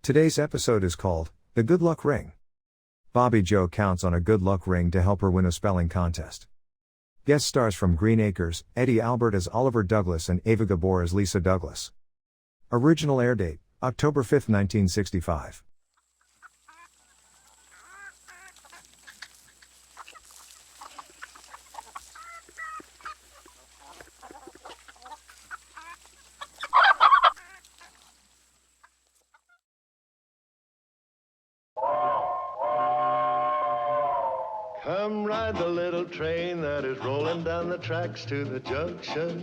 Today's episode is called The Good Luck Ring. Bobbie Jo counts on a good luck ring to help her win a spelling contest. Guest stars from Green Acres, Eddie Albert as Oliver Douglas and Ava Gabor as Lisa Douglas. Original air date, October 5, 1965. Come ride the little train that is rolling down the tracks to the junction.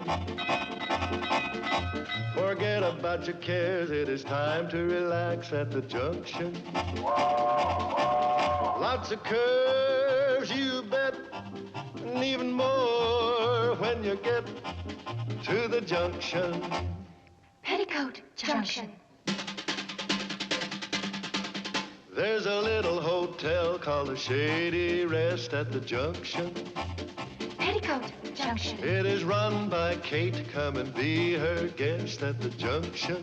Forget about your cares, it is time to relax at the junction. Lots of curves, you bet, and even more when you get to the junction. Petticoat Junction. There's a little hotel called the Shady Rest at the junction. Petticoat Junction. It is run by Kate. Come and be her guest at the junction.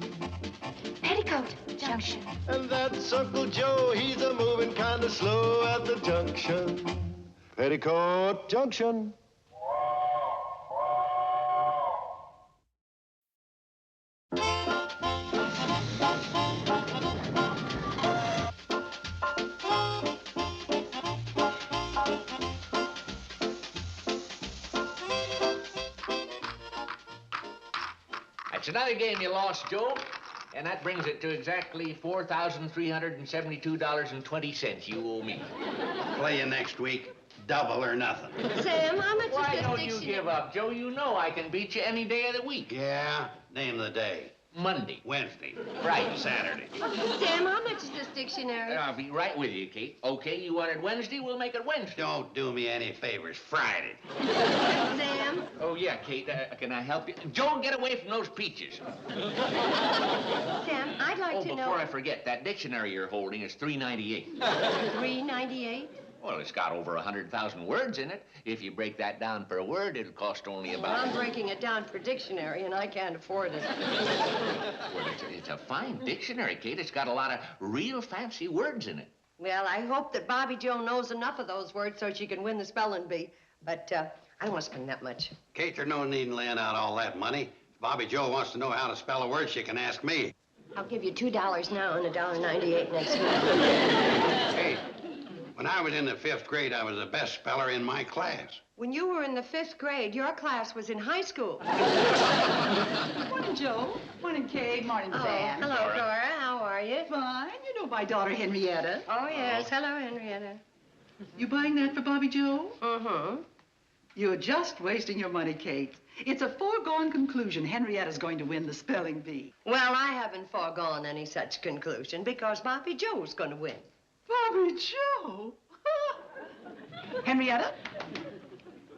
Petticoat Junction. And that's Uncle Joe. He's a moving kind of slow at the junction. Petticoat Junction. It's another game you lost, Joe, and that brings it to exactly $4,372.20 you owe me. Play you next week, double or nothing. Sam, how much Why is this don't you dictionary? give up, Joe? You know I can beat you any day of the week. Yeah? Name the day. Monday. Wednesday. Friday. Saturday. Sam, how much is this dictionary? I'll be right with you, Kate. Okay, you wanted Wednesday, we'll make it Wednesday. Don't do me any favors. Friday. Sam? Oh, yeah, Kate, can I help you? Joe, get away from those peaches. Sam, I'd like to know... Before I forget, that dictionary you're holding is $3.98. $3.98? Well, it's got over 100,000 words in it. If you break that down per word, it'll cost only Well, about... I'm breaking it down per dictionary, and I can't afford it. Well, it's a fine dictionary, Kate. It's got a lot of real fancy words in it. Well, I hope that Bobbie Jo knows enough of those words so she can win the spelling bee. But I don't want to spend that much. Kate, there's no need in laying out all that money. If Bobbie Jo wants to know how to spell a word, she can ask me. I'll give you $2 now and $1.98 next week. Hey, when I was in the 5th grade, I was the best speller in my class. When you were in the 5th grade, your class was in high school. Morning, Joe. Morning, Kate. Morning, Sam. Hello, Dora. How are you? Fine. You know my daughter, Henrietta. Oh, yes. Hello, Henrietta. You buying that for Bobbie Jo? Mm-hmm. You're just wasting your money, Kate. It's a foregone conclusion Henrietta's going to win the spelling bee. Well, I haven't foregone any such conclusion because Bobbie Jo's going to win. Bobbie Jo? Henrietta?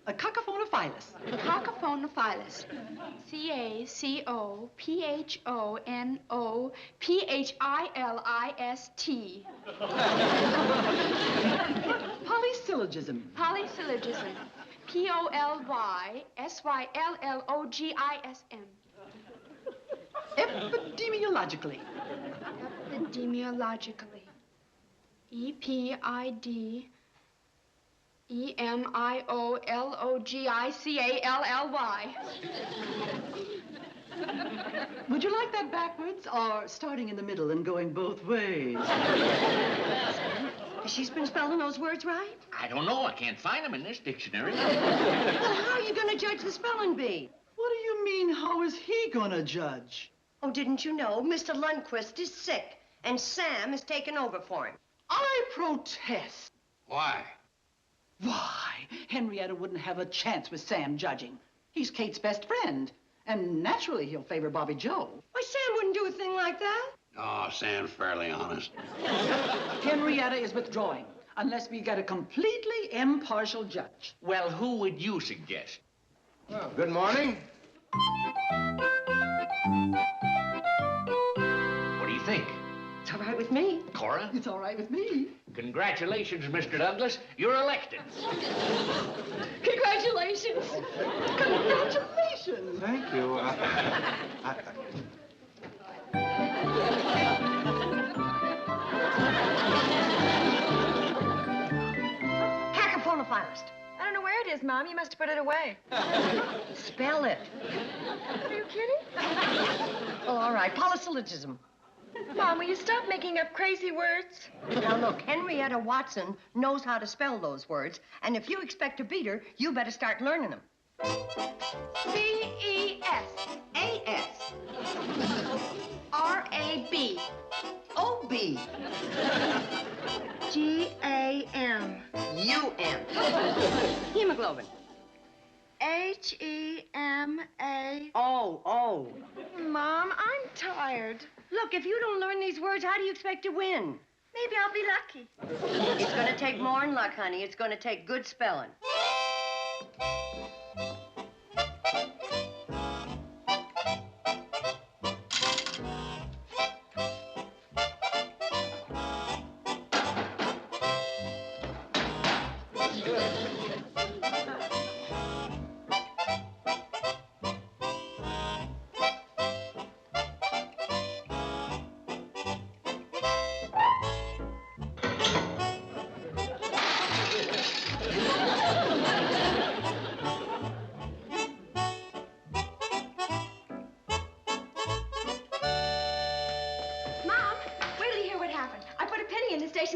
A cacophonophilus. Cacophonophilus. C-A-C-O-P-H-O-N-O-P-H-I-L-I-S-T. Polysyllogism. Polysyllogism. P-O-L-Y-S-Y-L-L-O-G-I-S-M. Epidemiologically. Epidemiologically. E-P-I-D-E-M-I-O-L-O-G-I-C-A-L-L-Y. Would you like that backwards or starting in the middle and going both ways? She's been spelling those words right? I don't know. I can't find them in this dictionary. Well, how are you going to judge the spelling bee? What do you mean, how is he gonna judge? Oh, didn't you know Mr. Lundquist is sick and Sam has taken over for him? I protest. Why? Why, Henrietta wouldn't have a chance with Sam judging. He's Kate's best friend, and naturally he'll favor Bobbie Jo. Why, Sam wouldn't do a thing like that. Oh, Sam's fairly honest. Henrietta is withdrawing, unless we get a completely impartial judge. Well, who would you suggest? Well, good morning. What do you think? It's all right with me. Cora? It's all right with me. Congratulations, Mr. Douglas. You're elected. Congratulations. Congratulations. Thank you. finalist. I don't know where it is, Mom. You must have put it away. Spell it. Are you kidding? Oh, all right. Polysyllogism. Mom, will you stop making up crazy words? Now, look, Henrietta Watson knows how to spell those words, and if you expect to beat her, you better start learning them. C-E-S. A-S. R-A-B. O-B. G-A-M. U-M. Hemoglobin. H-E-M-A. O. Mom, I'm tired. Look, if you don't learn these words, how do you expect to win? Maybe I'll be lucky. It's going to take more than luck, honey. It's going to take good spelling.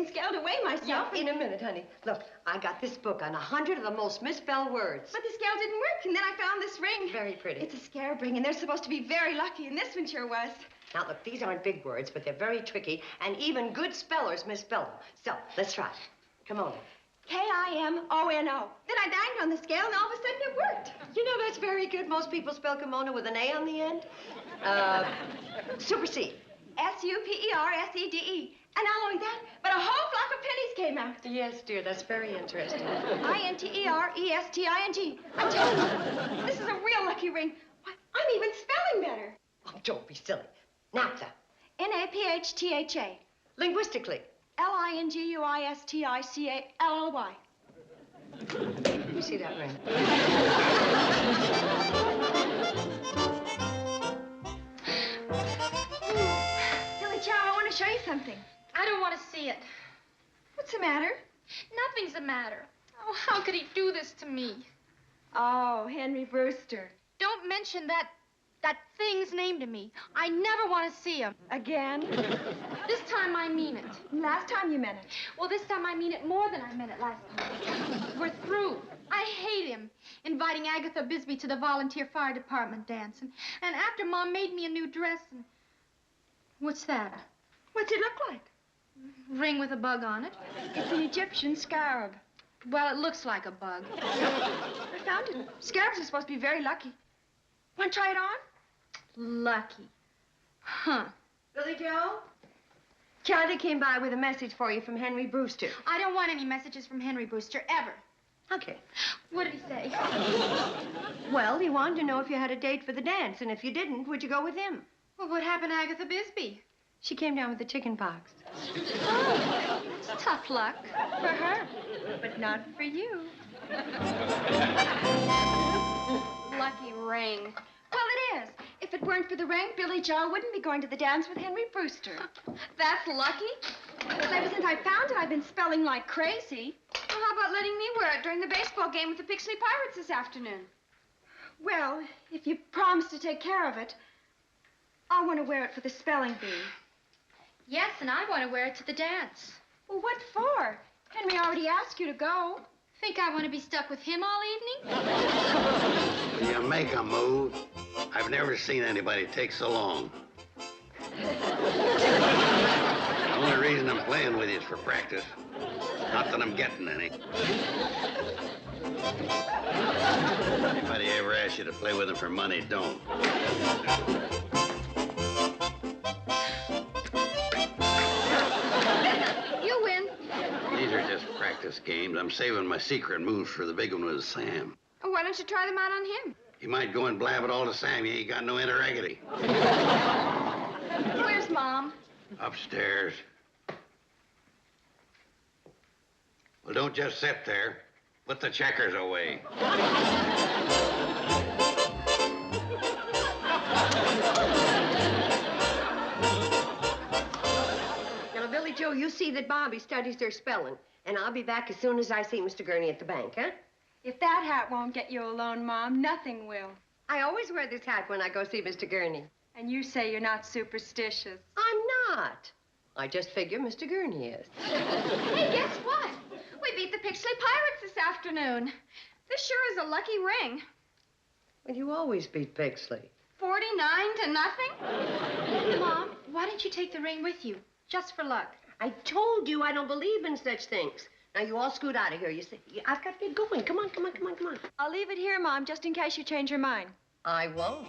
Scaled away myself. Yeah, in a minute, honey. Look, I got this book on 100 of the most misspelled words. But the scale didn't work, and then I found this ring. Very pretty. It's a scarab ring, and they're supposed to be very lucky, and this one sure was. Now, look, these aren't big words, but they're very tricky, and even good spellers misspell them. So, let's try. Come on. K-I-M-O-N-O. Then I banged on the scale, and all of a sudden it worked. You know, that's very good. Most people spell kimono with an A on the end. Supersede. S-U-P-E-R-S-E-D-E. And not only that, but a whole flock of pennies came out. Yes, dear, that's very interesting. I-N-T-E-R-E-S-T-I-N-G. I tell you, this is a real lucky ring. Why, I'm even spelling better. Oh, don't be silly. Naphtha. N-A-P-H-T-H-A. Linguistically. L-I-N-G-U-I-S-T-I-C-A-L-L-Y. Let me see that ring. Billy Joe, I want to show you something. I don't want to see it. What's the matter? Nothing's the matter. Oh, how could he do this to me? Oh, Henry Brewster. Don't mention that thing's name to me. I never want to see him. Again? This time I mean it. Last time you meant it. Well, this time I mean it more than I meant it last time. We're through. I hate him. Inviting Agatha Bisbee to the volunteer fire department dance. And after Mom made me a new dress and... What's that? What's it look like? Ring with a bug on it. It's an Egyptian scarab. Well, it looks like a bug. I found it. Scarabs are supposed to be very lucky. Want to try it on? Lucky. Huh. Billy Joe? Charlie came by with a message for you from Henry Brewster. I don't want any messages from Henry Brewster, ever. Okay. What did he say? Well, he wanted to know if you had a date for the dance, and if you didn't, would you go with him? Well, what happened to Agatha Bisbee? She came down with the chicken pox. Oh, that's tough luck. For her, but not for you. Lucky ring. Well, it is. If it weren't for the ring, Billy Joe wouldn't be going to the dance with Henry Brewster. That's lucky? Well, ever since I found it, I've been spelling like crazy. Well, how about letting me wear it during the baseball game with the Pixley Pirates this afternoon? Well, if you promise to take care of it, I want to wear it for the spelling bee. Yes, and I want to wear it to the dance. Well, what for? Henry already asked you to go. Think I want to be stuck with him all evening? When you make a move, I've never seen anybody take so long. The only reason I'm playing with you is for practice. Not that I'm getting any. Anybody ever asks you to play with them for money, don't. You win. These are just practice games. I'm saving my secret moves for the big one with Sam. Why don't you try them out on him? You might go and blab it all to Sam. You ain't got no interreggity. Where's Mom? Upstairs. Well, don't just sit there. Put the checkers away. Now, Billy Joe, you see that Bobbie studies their spelling. And I'll be back as soon as I see Mr. Gurney at the bank, huh? If that hat won't get you a loan, Mom, nothing will. I always wear this hat when I go see Mr. Gurney. And you say you're not superstitious. I'm not. I just figure Mr. Gurney is. Hey, guess what? We beat the Pixley Pirates this afternoon. This sure is a lucky ring. Well, you always beat Pixley. 49-0. Mom, why don't you take the ring with you? Just for luck. I told you I don't believe in such things. Now, you all scoot out of here. You see, I've got to get going. Come on, come on, come on, come on. I'll leave it here, Mom, just in case you change your mind. I won't.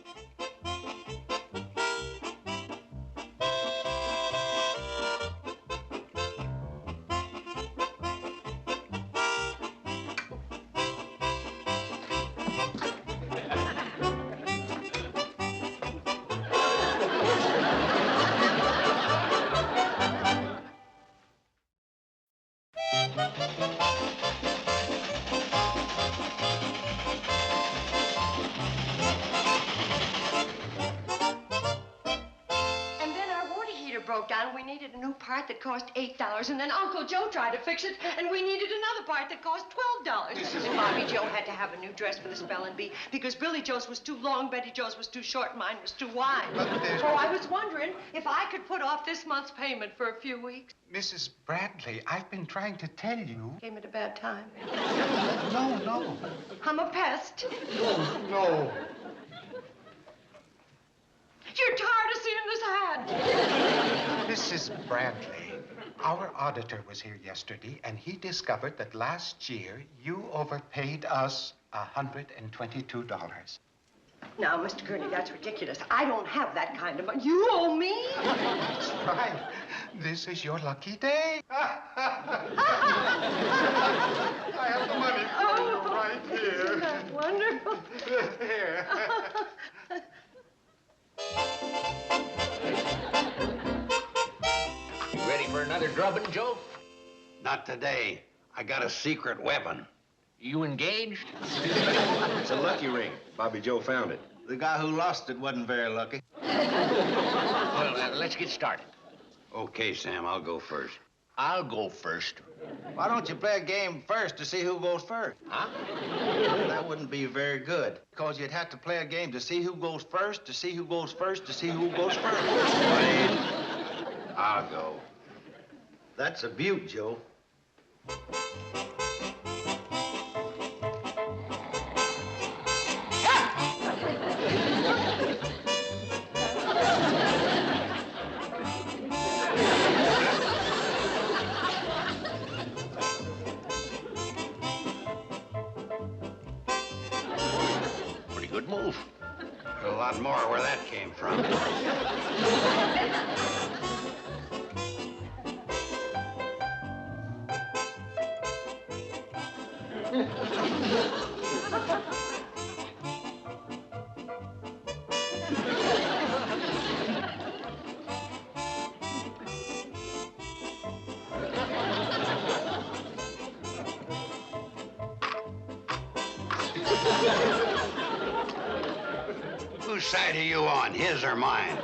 Broke down. We needed a new part that cost $8, and then Uncle Joe tried to fix it, and we needed another part that cost $12. And Bobbie Jo had to have a new dress for the spelling bee because Billy Joe's was too long, Betty Joe's was too short, and mine was too wide. So I was wondering if I could put off this month's payment for a few weeks. Mrs. Bradley, I've been trying to tell you. Came at a bad time. No. I'm a pest. No. You're tired of seeing this hat. Mrs. Bradley, our auditor was here yesterday, and he discovered that last year you overpaid us $122. Now, Mr. Gurney, that's ridiculous. I don't have that kind of money. You owe me? That's right. This is your lucky day. I have the money for you right here. Isn't that wonderful? Here. You ready for another drubbing, Joe? Not today. I got a secret weapon. You engaged? It's a lucky ring. Bobbie Jo found it. The guy who lost it wasn't very lucky. Well, let's get started. Okay, Sam, I'll go first. I'll go first. Why don't you play a game first to see who goes first? Huh? That wouldn't be very good, because you'd have to play a game to see who goes first, to see who goes first, to see who goes first. Wait. I'll go. That's a beaut, Joe. Pretty good move. A lot more where that came from. Whose side are you on, his or mine?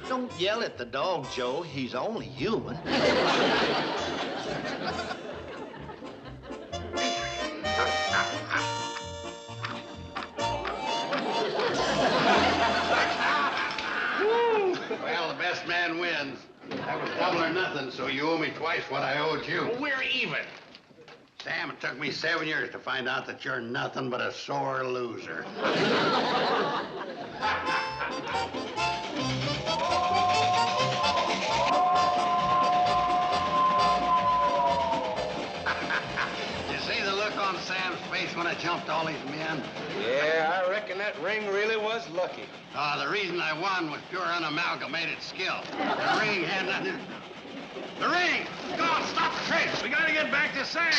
Don't yell at the dog, Joe. He's only human. Well, the best man wins. That was double or nothing, so you owe me twice what I owed you. We're even. Sam, it took me 7 years to find out that you're nothing but a sore loser. You see the look on Sam's face when I jumped all these men? Yeah, I reckon that ring really was lucky. The reason I won was pure unamalgamated skill. The ring had nothing... The ring! Go on, stop the tricks! We gotta get back to Sam!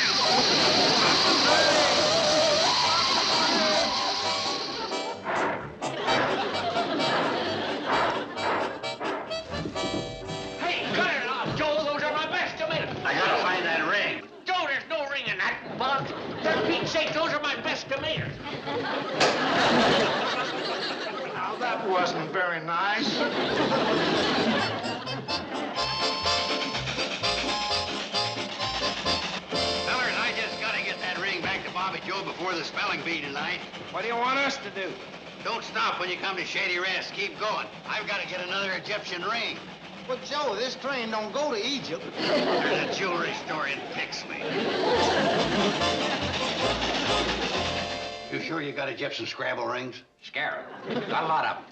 Hey, cut it off, Joe. Those are my best tomatoes. I gotta find that ring. Joe, there's no ring in that box. For Pete's sake, those are my best tomatoes. Now, that wasn't very nice. before the spelling bee tonight. What do you want us to do? Don't stop when you come to Shady Rest. Keep going. I've got to get another Egyptian ring. But, Joe, this train don't go to Egypt. There's a jewelry store in Pixley. You sure you got Egyptian scrabble rings? Scarab. Got a lot of them.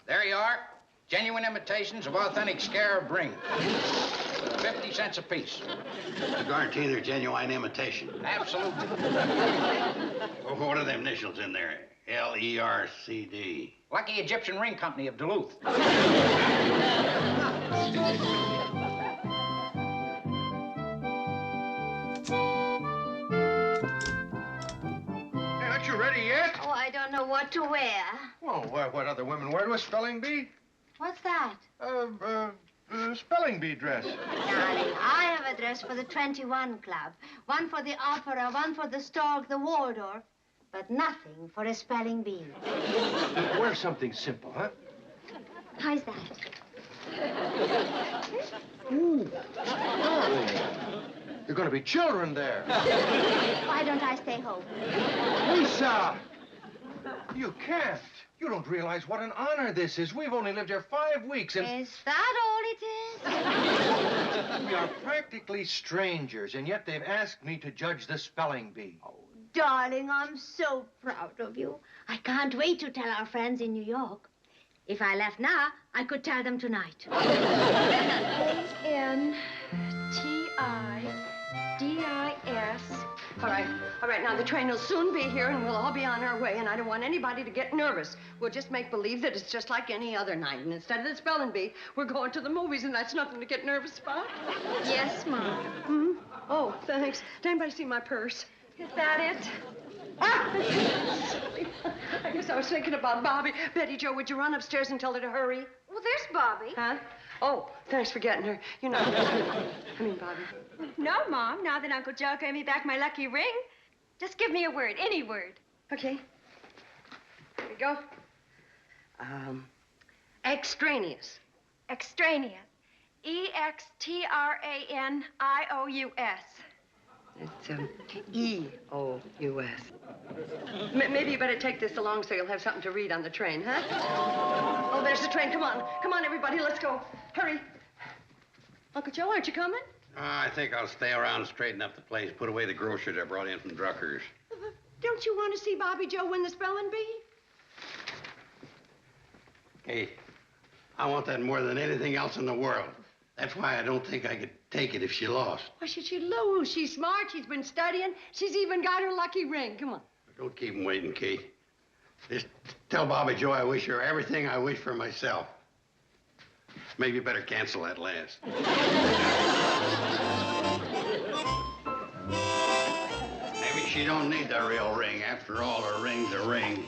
There you are. Genuine imitations of authentic scarab rings. 50 cents a piece. You guarantee they're genuine imitation? Absolutely. Well, what are them initials in there? L-E-R-C-D. Lucky Egyptian Ring Company of Duluth. Aren't you ready yet? Oh, I don't know what to wear. Well, what other women wear to a spelling bee? What's that? Spelling bee dress. Darling, I have a dress for the 21 Club. One for the opera, one for the Stork, the Waldorf. But nothing for a spelling bee. Wear something simple, huh? How's that? Ooh. Darling. You're going to be children there. Why don't I stay home? Lisa! You can't. You don't realize what an honor this is. We've only lived here 5 weeks, and... Is that all it is? We are practically strangers, and yet they've asked me to judge the spelling bee. Oh, darling, I'm so proud of you. I can't wait to tell our friends in New York. If I left now, I could tell them tonight. A-N-T-I-D-I-S. All right, now the train will soon be here and we'll all be on our way, and I don't want anybody to get nervous. We'll just make believe that it's just like any other night, and instead of the spelling bee, we're going to the movies, and that's nothing to get nervous about. Yes, Mom. Hmm? Oh, thanks. Did anybody see my purse? Is that it? Ah! I guess I was thinking about Bobbie. Betty Jo, would you run upstairs and tell her to hurry? Well, there's Bobbie. Huh? Oh, thanks for getting her. You know, I mean, Bobbie. No, Mom. Now that Uncle Joe gave me back my lucky ring, just give me a word, any word. Okay. Here we go. Extraneous. Extraneous. E-X-T-R-A-N-I-O-U-S. It's E-O-U-S. Maybe you better take this along so you'll have something to read on the train, huh? Oh, there's the train. Come on. Come on, everybody. Let's go. Hurry. Uncle Joe, aren't you coming? I think I'll stay around and straighten up the place, put away the groceries I brought in from Drucker's. Don't you want to see Bobbie Jo win the spelling bee? Hey, I want that more than anything else in the world. That's why I don't think I could take it if she lost. Why should she lose? She's smart. She's been studying. She's even got her lucky ring. Come on. Don't keep him waiting, Kate. Just tell Bobbie Jo I wish her everything I wish for myself. Maybe you better cancel that last. Maybe she don't need the real ring. After all, her ring's a ring.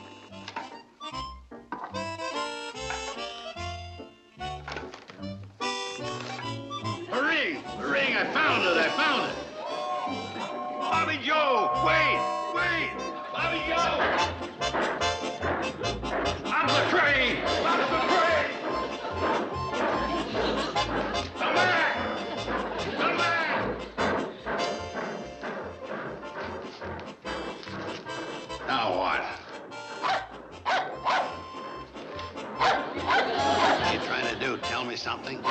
The ring, I found it. Bobbie Jo, wait! Bobbie Jo! Stop the train! Come back! Now what? What are you trying to do? Tell me something?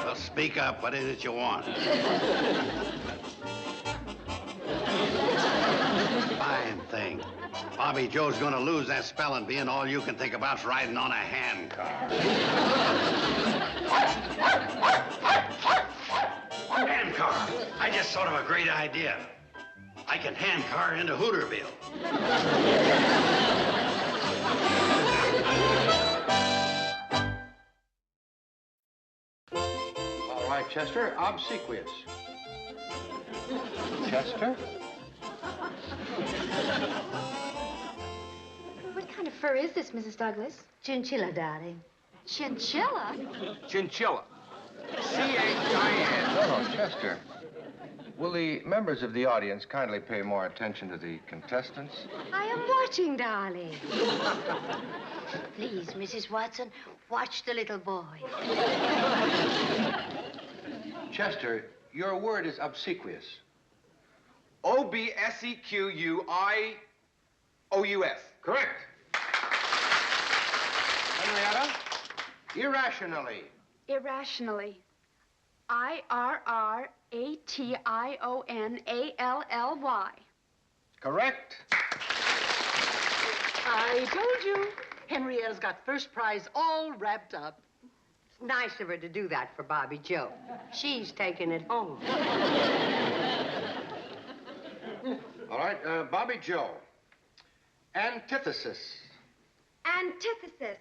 Well, speak up. What is it you want? Fine thing. Bobbie Jo's gonna lose that spelling bee, and all you can think about's riding on a hand car. Hand car. I just thought of a great idea. I can hand car into Hooterville. All right, Chester, obsequious. Chester? What kind of fur is this, Mrs. Douglas? Chinchilla, darling. Chinchilla? Chinchilla. C-H-I-N. Oh, Chester. Will the members of the audience kindly pay more attention to the contestants? I am watching, darling. Please, Mrs. Watson, watch the little boy. Chester, your word is obsequious. O-B-S-E-Q-U-I-O-U-S. Correct. Henrietta? Irrationally. Irrationally. I-R-R-A-T-I-O-N-A-L-L-Y. Correct. I told you. Henrietta's got first prize all wrapped up. It's nice of her to do that for Bobbie Jo. She's taking it home. All right, Bobbie Jo. Antithesis. Antithesis.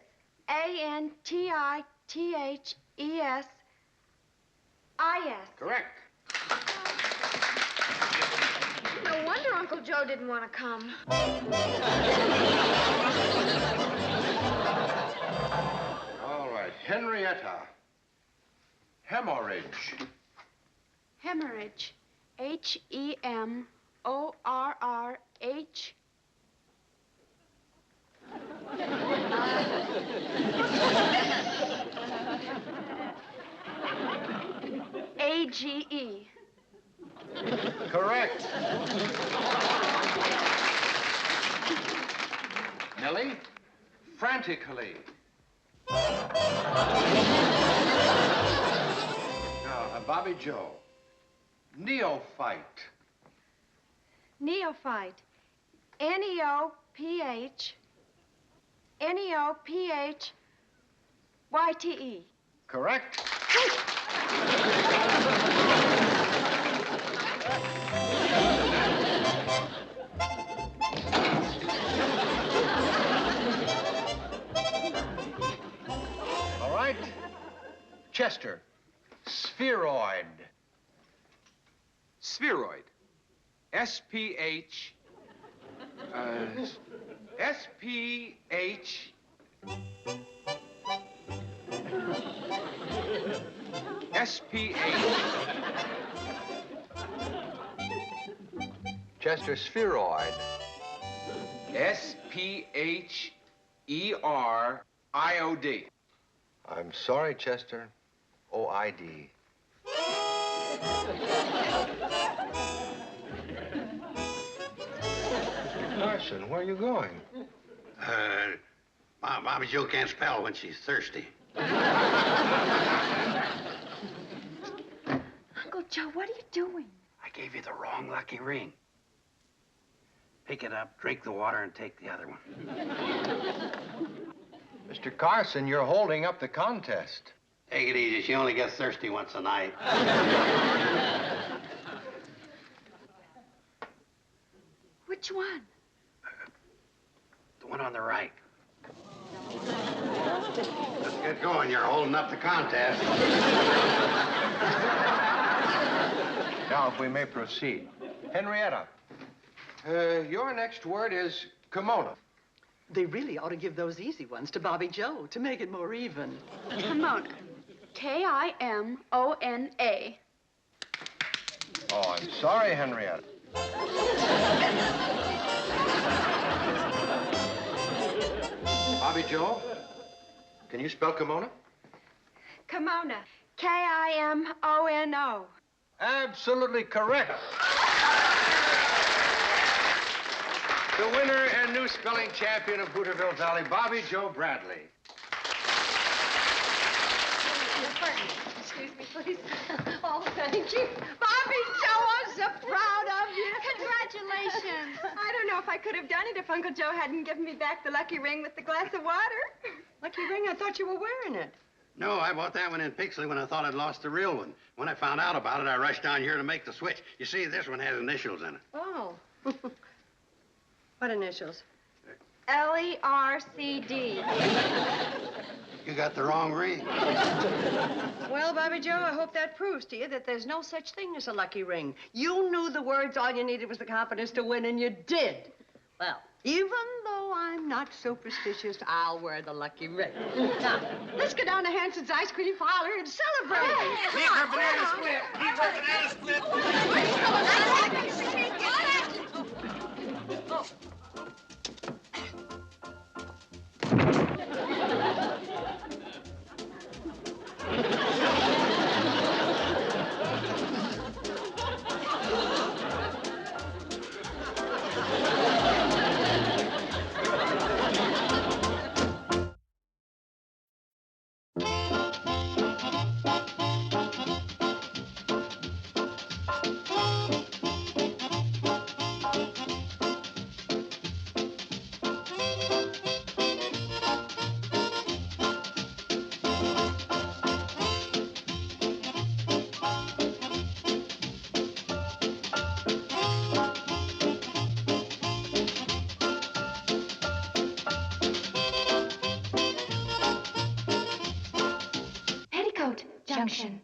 A-N-T-I-T-H-E-S-I-S. Correct. No wonder Uncle Joe didn't want to come. All right, Henrietta. Hemorrhage. Hemorrhage. H-E-M-O-R-R-H. A-G-E. Correct. Nellie? Frantically. Now, Bobbie Jo. Neophyte. Neophyte. N-E-O-P-H. N-E-O-P-H-Y-T-E. Correct. All right. Chester. Spheroid. Spheroid. S-P-H... S-P-H... S-P-H... Chester, spheroid. S-P-H-E-R-I-O-D. I'm sorry, Chester. O-I-D. Carson, where are you going? Bobbie Jo can't spell when she's thirsty. Uncle Joe, what are you doing? I gave you the wrong lucky ring. Pick it up, drink the water, and take the other one. Mr. Carson, you're holding up the contest. Take it easy. She only gets thirsty once a night. Which one? The one on the right. Let's get going. You're holding up the contest. Now, if we may proceed. Henrietta, your next word is kimono. They really ought to give those easy ones to Bobbie Jo to make it more even. Kimono. K-I-M-O-N-A. Oh, I'm sorry, Henrietta. Bobbie Jo, can you spell kimono? Kimono. K-I-M-O-N-O. Absolutely correct. The winner and new spelling champion of Hooterville Valley, Bobbie Jo Bradley. Excuse me, please. Oh, thank you. Bobbie Jo, I'm so proud of you. Congratulations. I don't know if I could have done it if Uncle Joe hadn't given me back the lucky ring with the glass of water. Lucky ring? I thought you were wearing it. No, I bought that one in Pixley when I thought I'd lost the real one. When I found out about it, I rushed down here to make the switch. You see, this one has initials in it. Oh. What initials? L-E-R-C-D. You got the wrong ring. Well, Bobbie Jo, I hope that proves to you that there's no such thing as a lucky ring. You knew the words. All you needed was the confidence to win, and you did. Well, Even though I'm not superstitious, I'll wear the lucky ring. Now, let's go down to Hanson's ice cream parlor and celebrate. Leave her banana split. Leave her banana split. Petticoat Junction.